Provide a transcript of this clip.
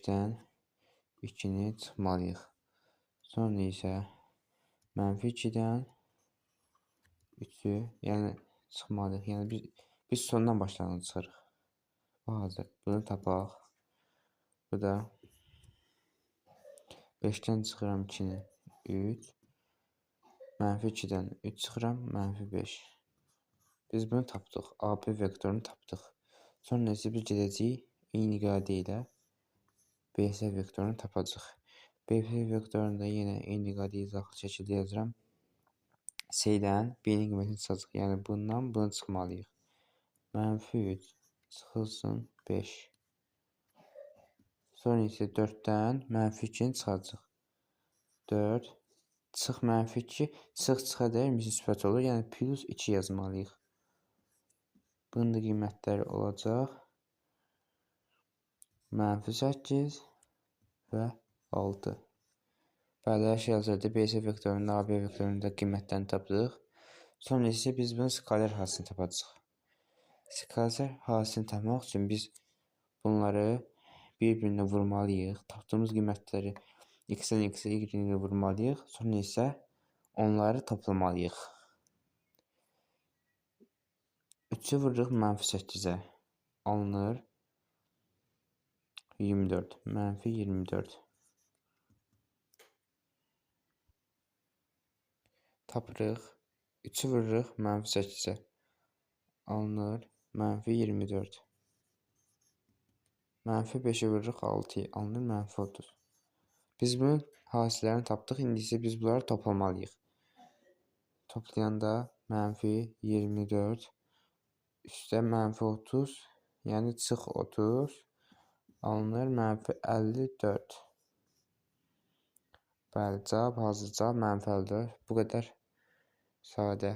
5-dən 2-ni çıxmalıyıq. Sonra isə -2-dən 3-ü, yəni çıxmalıyıq. Yəni biz sondan başlanğıc çıxırıq. Bu hazır. Bunu tapaq. Bu da 5-dən çıxıram 2-ni 3. -2-dən 3 çıxıram -5. Biz bunu tapdıq. AB vektorunu tapdıq. Sonra isə biz gedəcəyik eyni qayda ilə BS vektorunu tapacaq. BS vektorunu da yenə eyni qayda izahlı şəkildə yazıram. C-dən B-nin qiymətini çıxacaq. Yəni bundan bunu çıxmalıyıq. -3 çıxılsın 5. Sonra isə 4-dən -2-ni çıxacaq. 4 çıx -2 çıxa dəyər müsbət olur. Yəni +2 yazmalıyıq. Bunun da qiymətləri olacaq -8 və 6. Bəli, hər şey hazırdır. BS vektorunda, AB vektorunda qiymətlərini tapdıq. Sonra isə biz bunun skalar hasilini tapacağıq. Skalar hasilini tapmaq üçün biz bunları bir-birinə vurmalıyıq. Tapdığımız qiymətləri x-dən x-ə, y-ə vurmalıyıq. Sonra isə onları toplamalıyıq. 3-ü vururuq -8-ə. Alınır 24. -24. Tapırıq. 3-ü vururuq -8-ə. Alınır -24. -5-i vururuq 6-ya. Alınır -30. Biz bunun hasillərini tapdıq. İndi isə biz bunları toplamalıyıq. Toplayanda -24 üstə -30, yəni çıx 30 alınır -54. Bəli, cavab hazır. Cavab -54. Bu qədər sadə.